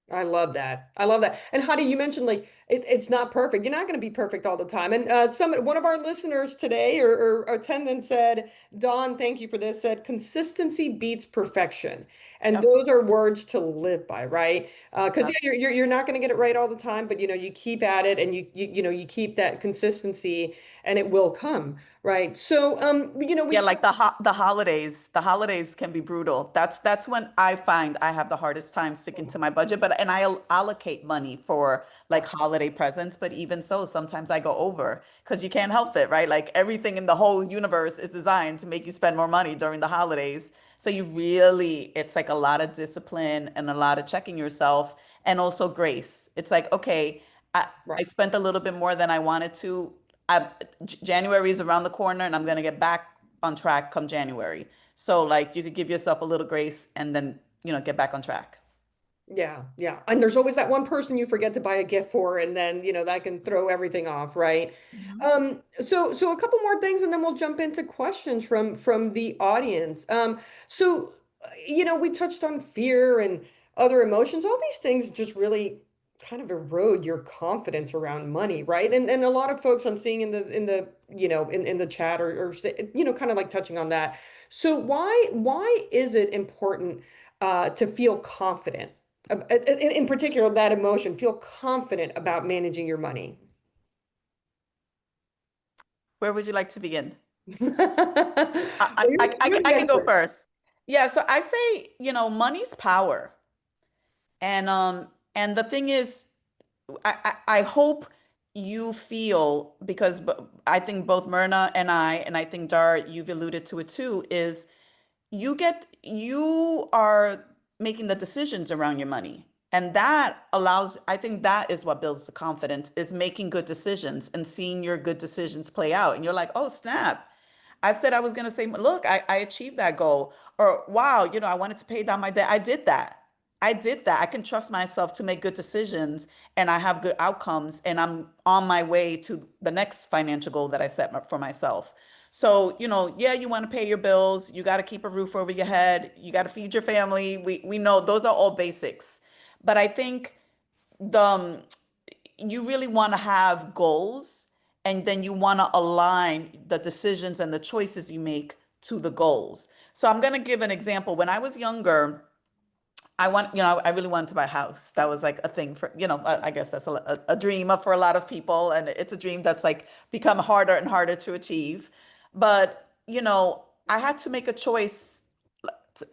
I love that. I love that. And Hadi, you mentioned like it's not perfect. You're not going to be perfect all the time. And one of our listeners today or attendant said, Dawn, thank you for this, said consistency beats perfection. And Yep. those are words to live by, right? Because Yep. yeah, you're not going to get it right all the time, but you keep at it and you keep that consistency and it will come, right? So we Yeah, like the holidays can be brutal. That's when I find I have the hardest time sticking to my budget. But and I allocate money for like holiday presents, but even so, sometimes I go over because you can't help it, right? Like everything in the whole universe is designed to make you spend more money during the holidays. So it's like a lot of discipline and a lot of checking yourself and also grace. It's like, okay, I right. spent a little bit more than I wanted to. I, January is around the corner and I'm going to get back on track come January. So like you could give yourself a little grace and then, get back on track. Yeah, yeah. And there's always that one person you forget to buy a gift for, and then, that can throw everything off, right? Mhm. So a couple more things and then we'll jump into questions from the audience. We touched on fear and other emotions. All these things just really kind of erode your confidence around money, right? And a lot of folks I'm seeing in the chat or kind of like touching on that. So why is it important to feel confident? In particular, that emotion, feel confident about managing your money. Where would you like to begin? Well, you're I the can go expert. first. Yeah, so I say, money's power. And the thing is, I hope you feel because I think both Myrna and I think Dar, you've alluded to it too, is you are making the decisions around your money. And that allows, I think that is what builds the confidence, is making good decisions and seeing your good decisions play out. And you're like, oh, snap. I said I was going to say, look, I achieved that goal. Or, wow, I wanted to pay down my debt. I did that. I did that. I can trust myself to make good decisions and I have good outcomes and I'm on my way to the next financial goal that I set for myself. So, yeah, you want to pay your bills, you got to keep a roof over your head, you got to feed your family. We know those are all basics. But I think the you really want to have goals and then you want to align the decisions and the choices you make to the goals. So I'm going to give an example. When I was younger, I really wanted to buy a house. That was like a thing for, I guess that's a dream for a lot of people. And it's a dream that's like become harder and harder to achieve. But, I had to make a choice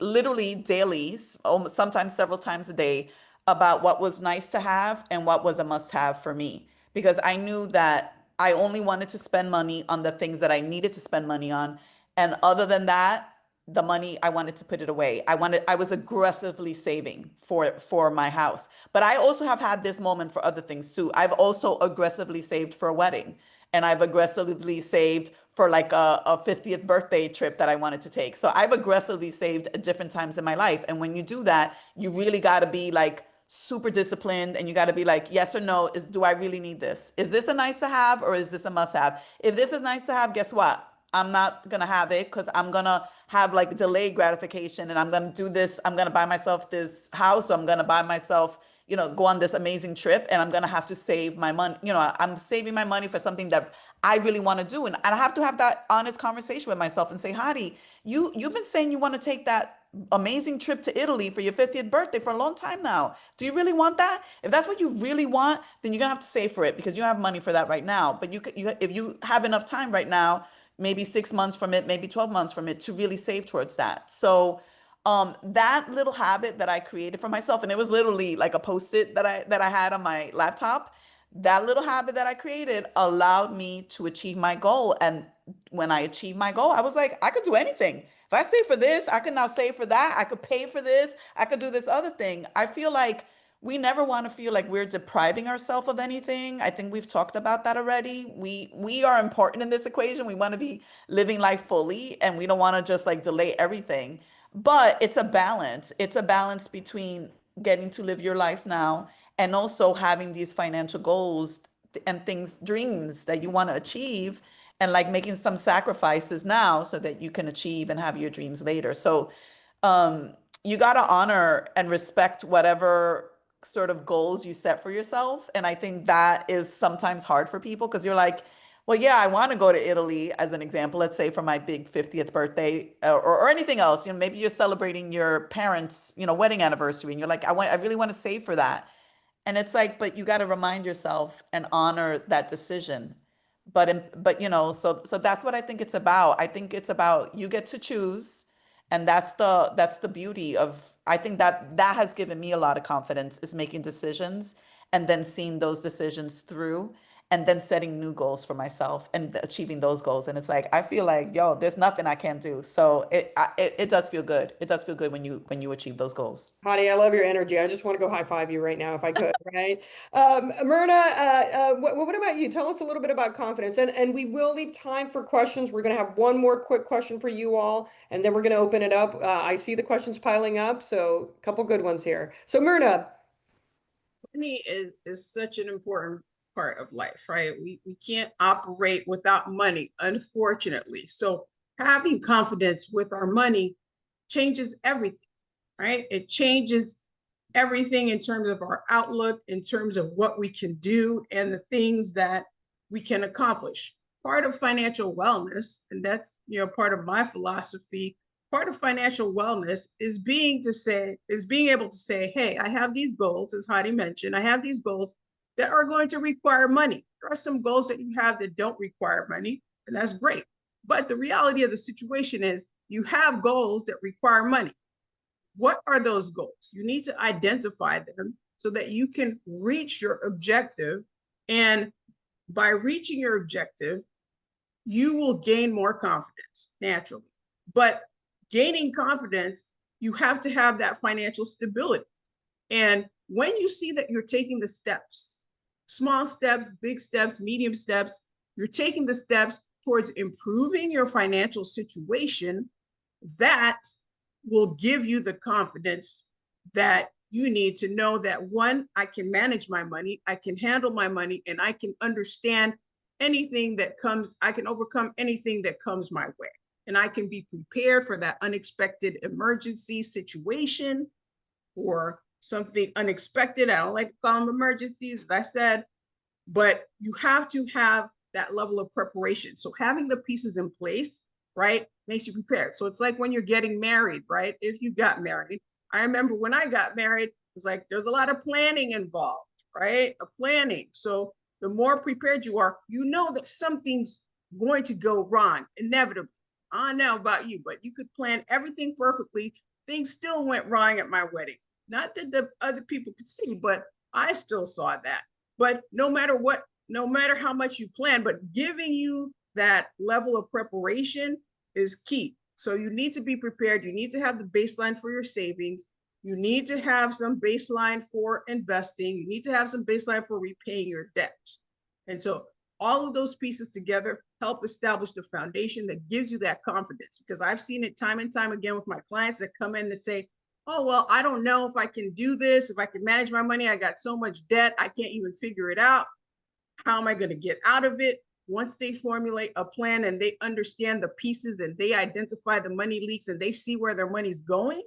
literally daily, sometimes several times a day, about what was nice to have and what was a must have for me. Because I knew that I only wanted to spend money on the things that I needed to spend money on. And other than that, the money I wanted to put it away. I was aggressively saving for my house. But I also have had this moment for other things too. I've also aggressively saved for a wedding and I've aggressively saved for like a 50th birthday trip that I wanted to take. So I've aggressively saved at different times in my life. And when you do that, you really got to be like super disciplined and you got to be like, yes or no, do I really need this? Is this a nice to have or is this a must have? If this is nice to have, guess what? I'm not going to have it because I'm going to have like delayed gratification and I'm going to do this. I'm going to buy myself this house or I'm going to buy myself, go on this amazing trip and I'm going to have to save my money. I'm saving my money for something that I really want to do. And I have to have that honest conversation with myself and say, Hadi, you've been saying you want to take that amazing trip to Italy for your 50th birthday for a long time now. Do you really want that? If that's what you really want, then you're going to have to save for it because you don't have money for that right now. But if you have enough time right now, maybe 6 months from it, maybe 12 months from it to really save towards that. So that little habit that I created for myself, and it was literally like a post-it that I had on my laptop, that little habit that I created allowed me to achieve my goal. And when I achieved my goal, I was like, I could do anything. If I save for this, I could now save for that. I could pay for this. I could do this other thing. I feel like we never want to feel like we're depriving ourselves of anything. I think we've talked about that already. We are important in this equation. We want to be living life fully, and we don't want to just like delay everything. But it's a balance. It's a balance between getting to live your life now and also having these financial goals and things, dreams that you want to achieve, and like making some sacrifices now so that you can achieve and have your dreams later. So you got to honor and respect whatever sort of goals you set for yourself. And I think that is sometimes hard for people because you're like, well, yeah, I want to go to Italy as an example, let's say for my big 50th birthday, or anything else. Maybe you're celebrating your parents', wedding anniversary, and you're like, I really want to save for that. And it's like, but you got to remind yourself and honor that decision. But that's what I think it's about. I think it's about you get to choose, and that's the beauty of, I think that has given me a lot of confidence, is making decisions and then seeing those decisions through, and then setting new goals for myself and achieving those goals. And it's like, I feel like, yo, there's nothing I can't do. So it does feel good. It does feel good when you achieve those goals. Hadi, I love your energy. I just want to go high five you right now if I could, right? Myrna, what about you? Tell us a little bit about confidence. And we will leave time for questions. We're going to have one more quick question for you all, and then we're going to open it up. I see the questions piling up, so a couple good ones here. So Myrna. Money is such an important part of life, right? We can't operate without money, unfortunately. So having confidence with our money changes everything, right? It changes everything in terms of our outlook, in terms of what we can do and the things that we can accomplish. Part of financial wellness, and that's part of my philosophy, part of financial wellness is being able to say, hey, I have these goals, as Hadi mentioned, I have these goals that are going to require money. There are some goals that you have that don't require money, and that's great. But the reality of the situation is you have goals that require money. What are those goals? You need to identify them so that you can reach your objective. And by reaching your objective, you will gain more confidence naturally. But gaining confidence, you have to have that financial stability. And when you see that you're taking the steps, small steps, big steps, medium steps, you're taking the steps towards improving your financial situation, that will give you the confidence that you need to know that, one, I can manage my money, I can handle my money, and I can understand anything that comes, I can overcome anything that comes my way. And I can be prepared for that unexpected emergency situation or something unexpected. I don't like to call them emergencies, as I said, but you have to have that level of preparation. So having the pieces in place, right, makes you prepared. So it's like when you're getting married, right? If you got married, I remember when I got married, it was like, there's a lot of planning involved, right? A planning. So the more prepared you are, you know that something's going to go wrong, inevitably. I don't know about you, but you could plan everything perfectly. Things still went wrong at my wedding. Not that the other people could see, but I still saw that. But no matter what, no matter how much you plan, but giving you that level of preparation is key. So you need to be prepared. You need to have the baseline for your savings. You need to have some baseline for investing. You need to have some baseline for repaying your debt. And so all of those pieces together help establish the foundation that gives you that confidence. Because I've seen it time and time again with my clients that come in and say, oh, well, I don't know if I can do this, if I can manage my money. I got so much debt, I can't even figure it out. How am I going to get out of it? Once they formulate a plan and they understand the pieces and they identify the money leaks and they see where their money's going,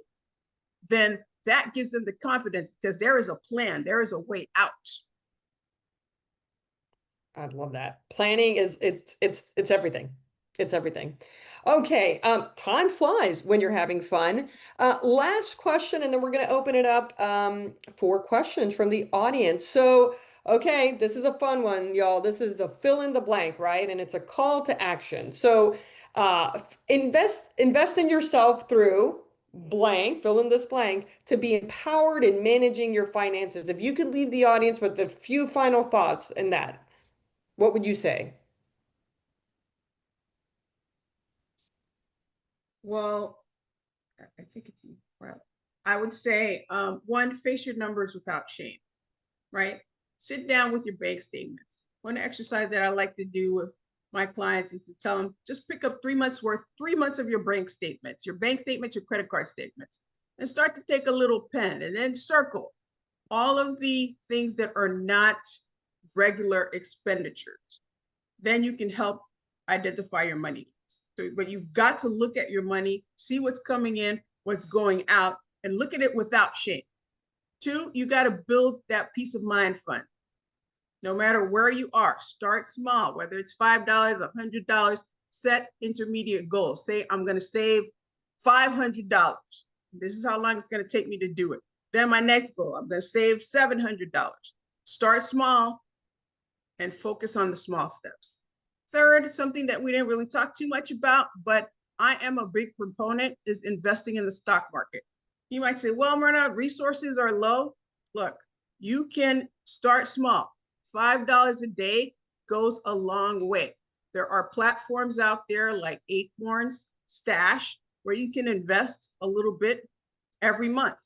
then that gives them the confidence because there is a plan, there is a way out. I love that. Planning is it's everything. It's everything. Okay, time flies when you're having fun. Last question, and then we're going to open it up for questions from the audience. So, Okay, this is a fun one, y'all. This is a fill in the blank, right? And it's a call to action. So, invest in yourself through blank, fill in this blank, to be empowered in managing your finances. If you could leave the audience with a few final thoughts in that, what would you say? Well, I think it's well, I would say one, face your numbers without shame, right? Sit down with your bank statements. One exercise that I like to do with my clients is to tell them just pick up 3 months worth, 3 months of your bank statements, your credit card statements, and start to take a little pen and then circle all of the things that are not regular expenditures. Then you can help identify your money. So, but you've got to look at your money, see what's coming in, what's going out, and look at it without shame. Two, you got to build that peace of mind fund. No matter where you are, start small, whether it's $5, $100, set intermediate goals. Say, I'm going to save $500. This is how long it's going to take me to do it. Then my next goal, I'm going to save $700. Start small and focus on the small steps. Third, something that we didn't really talk too much about, but I am a big proponent, is investing in the stock market. You might say, well, Myrna, resources are low. Look, you can start small. $5 a day goes a long way. There are platforms out there like Acorns, Stash, where you can invest a little bit every month.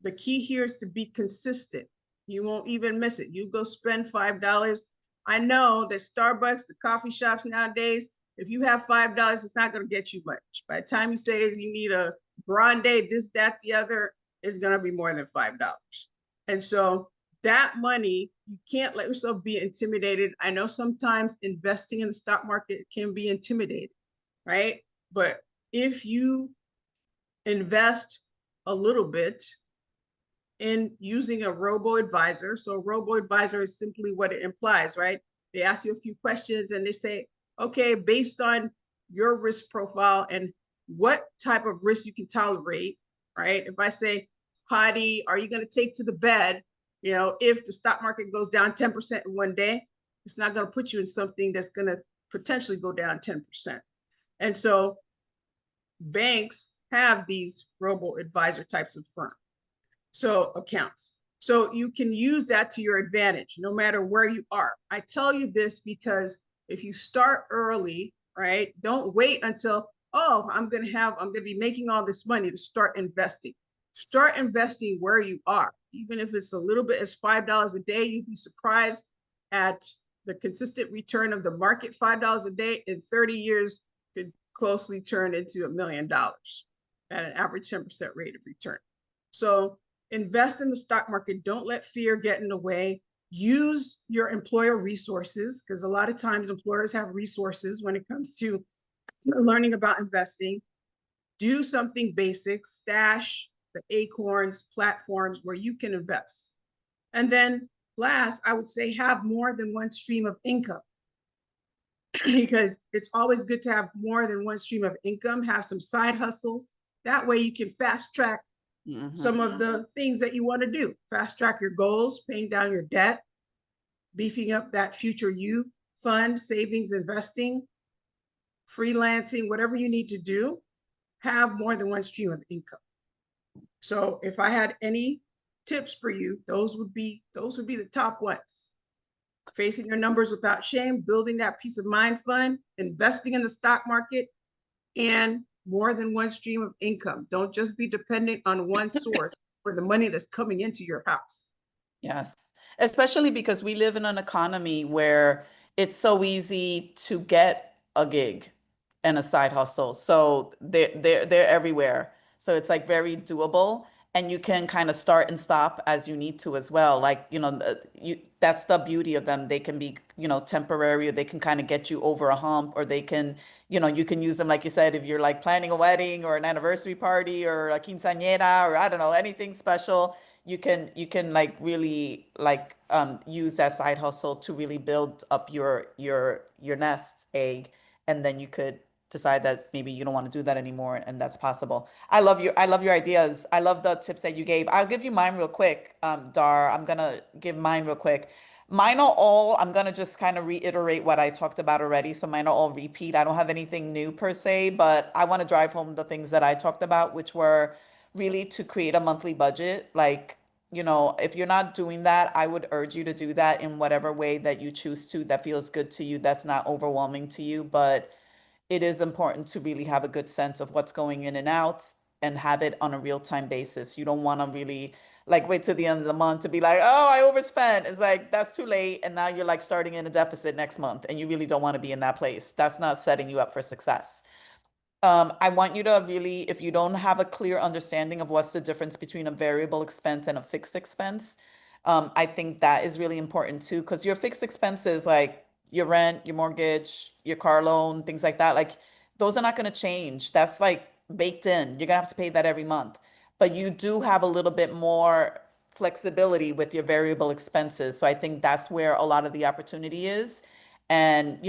The key here is to be consistent. You won't even miss it. You go spend $5. I know that Starbucks, the coffee shops nowadays, if you have $5, it's not going to get you much. By the time you say you need a grande, this, that, the other, it's going to be more than $5. And so that money, you can't let yourself be intimidated. I know sometimes investing in the stock market can be intimidating, right? But if you invest a little bit in using a robo-advisor. So a robo-advisor is simply what it implies, right? They ask you a few questions and they say, okay, based on your risk profile and what type of risk you can tolerate, right? If I say, Hadi, are you going to take to the bed, if the stock market goes down 10% in one day, it's not going to put you in something that's going to potentially go down 10%. And so banks have these robo-advisor types of firms. So accounts. So you can use that to your advantage, no matter where you are. I tell you this because if you start early, right, don't wait until, oh, I'm going to be making all this money to start investing. Start investing where you are. Even if it's a little bit as $5 a day, you'd be surprised at the consistent return of the market. $5 a day in 30 years could closely turn into $1 million at an average 10% rate of return. So invest in the stock market. Don't let fear get in the way. Use your employer resources, because a lot of times employers have resources when it comes to learning about investing. Do something basic, Stash, the Acorns platforms where you can invest. And then last, I would say have more than one stream of income, because it's always good to have more than one stream of income, have some side hustles. That way you can fast track some of the things that you want to do. Fast track your goals, paying down your debt, beefing up that future you fund, savings, investing, freelancing, whatever you need to do, have more than one stream of income. So if I had any tips for you, those would be the top ones. Facing your numbers without shame, building that peace of mind fund, investing in the stock market, and more than one stream of income. Don't just be dependent on one source for the money that's coming into your house. Yes, especially because we live in an economy where it's so easy to get a gig and a side hustle. So they're everywhere. So it's like very doable, and you can kind of start and stop as you need to as well. Like, that's the beauty of them. They can be, temporary, or they can kind of get you over a hump, or they can, you can use them, like you said, if you're like planning a wedding or an anniversary party or a quinceañera, or I don't know, anything special. You can like really like use that side hustle to really build up your nest egg, and then you could decide that maybe you don't want to do that anymore, and that's possible. I love your ideas. I love the tips that you gave. I'll give you mine real quick, Dar. I'm gonna give mine real quick. Mine are all, I'm gonna just kind of reiterate what I talked about already. So mine are all repeat. I don't have anything new per se, but I want to drive home the things that I talked about, which were really to create a monthly budget. Like, if you're not doing that, I would urge you to do that in whatever way that you choose to, that feels good to you, that's not overwhelming to you. But it is important to really have a good sense of what's going in and out and have it on a real-time basis. You don't want to really like wait till the end of the month to be like, oh, I overspent. It's like that's too late. And now you're like starting in a deficit next month and you really don't want to be in that place. That's not setting you up for success. I want you to really, if you don't have a clear understanding of what's the difference between a variable expense and a fixed expense, I think that is really important too, because your fixed expenses like your rent, your mortgage, your car loan, things like that, like those are not going to change. That's like baked in. You're gonna have to pay that every month. But you do have a little bit more flexibility with your variable expenses. So I think that's where a lot of the opportunity is. And,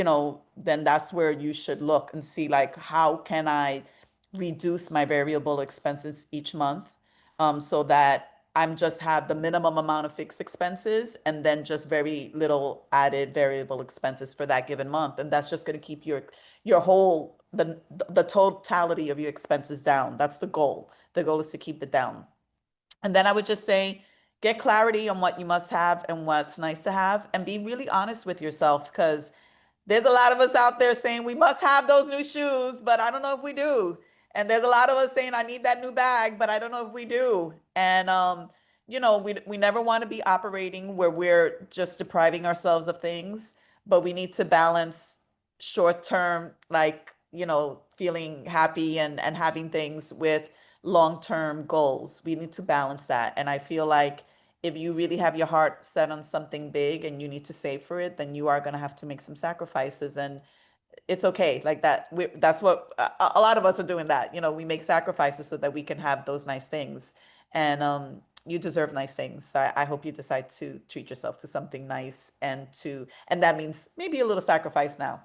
then that's where you should look and see like, how can I reduce my variable expenses each month? So that I'm just have the minimum amount of fixed expenses and then just very little added variable expenses for that given month. And that's just going to keep your whole, the totality of your expenses down. That's the goal. The goal is to keep it down. And then I would just say, get clarity on what you must have and what's nice to have, and be really honest with yourself, because there's a lot of us out there saying we must have those new shoes, but I don't know if we do. And there's a lot of us saying I need that new bag, but I don't know if we do. And we never want to be operating where we're just depriving ourselves of things, but we need to balance short term, like, feeling happy and having things with long term goals. We need to balance that. And I feel like if you really have your heart set on something big and you need to save for it, then you are going to have to make some sacrifices. And it's okay like that. That's what a lot of us are doing that. We make sacrifices so that we can have those nice things. And you deserve nice things. So I hope you decide to treat yourself to something nice, and that means maybe a little sacrifice now.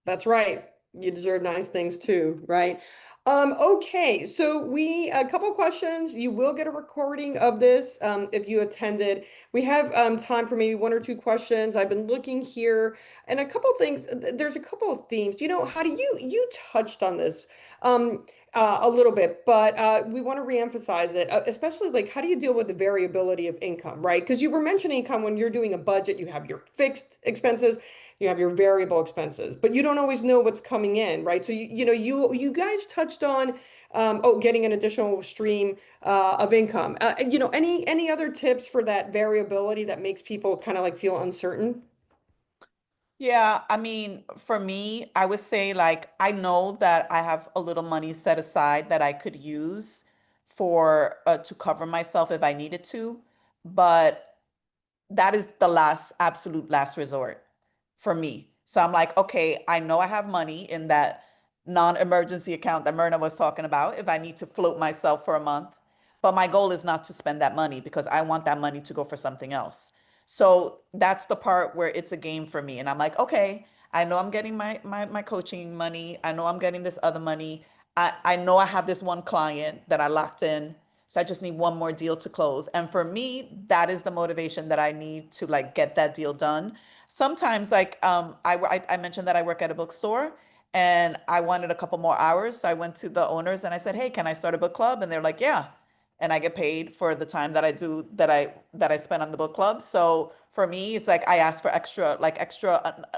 That's right. You deserve nice things too, right? Okay, so a couple questions. You will get a recording of this if you attended. We have time for maybe one or two questions. I've been looking here and a couple things. There's a couple of themes. How do you touched on this a little bit, but we want to reemphasize it, especially like how do you deal with the variability of income, right? Because you were mentioning income when you're doing a budget, you have your fixed expenses, you have your variable expenses, but you don't always know what's coming in, right? So you guys touched on getting an additional stream of income. Any other tips for that variability that makes people kind of like feel uncertain? Yeah, I mean, for me, I would say like I know that I have a little money set aside that I could use for to cover myself if I needed to, but that is the absolute last resort for me. So I'm like, okay, I know I have money in that non-emergency account that Myrna was talking about if I need to float myself for a month. But my goal is not to spend that money because I want that money to go for something else. So that's the part where it's a game for me. And I'm like, okay, I know I'm getting my coaching money. I know I'm getting this other money. I know I have this one client that I locked in. So I just need one more deal to close. And for me, that is the motivation that I need to like get that deal done. Sometimes like I mentioned that I work at a bookstore and I wanted a couple more hours. So I went to the owners and I said, hey, can I start a book club? And they're like, yeah. And I get paid for the time that I do that I spend on the book club. So for me, it's like I ask for extra,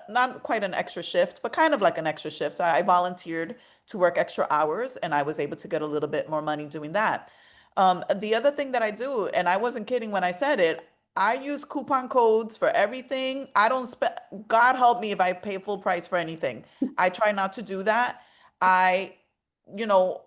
not quite an extra shift, but kind of like an extra shift. So I volunteered to work extra hours and I was able to get a little bit more money doing that. The other thing that I do, and I wasn't kidding when I said it, I use coupon codes for everything. I don't spend, God help me if I pay full price for anything. I try not to do that. I, you know,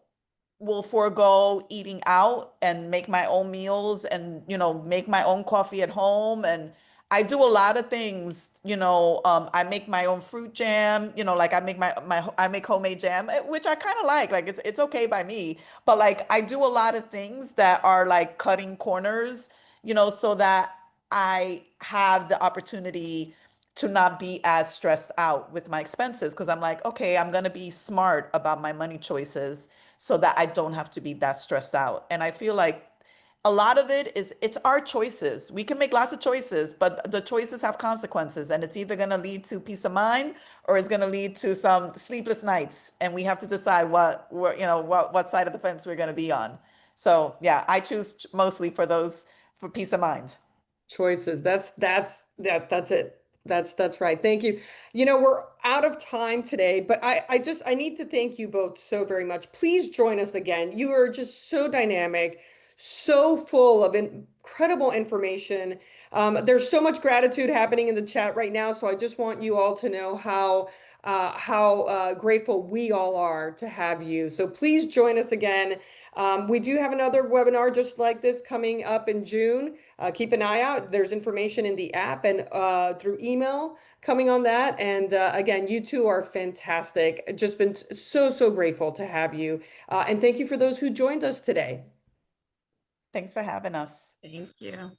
will forego eating out and make my own meals and, make my own coffee at home. And I do a lot of things, I make my own fruit jam, like I make homemade jam, which I kind of like it's okay by me. But like I do a lot of things that are like cutting corners, so that I have the opportunity to not be as stressed out with my expenses because I'm like, okay, I'm going to be smart about my money choices so that I don't have to be that stressed out. And I feel like a lot of it is, it's our choices. We can make lots of choices, but the choices have consequences, and it's either going to lead to peace of mind or it's going to lead to some sleepless nights. And we have to decide what side of the fence we're going to be on. So yeah, I choose mostly for peace of mind. Choices. That's it. That's right. Thank you. You know, we're out of time today, but I need to thank you both so very much. Please join us again. You are just so dynamic, so full of incredible information. There's so much gratitude happening in the chat right now, so I just want you all to know how grateful we all are to have you. So please join us again. We do have another webinar just like this coming up in June. Keep an eye out. There's information in the app and through email coming on that. And again, you two are fantastic. Just been so grateful to have you. And thank you for those who joined us today. Thanks for having us. Thank you.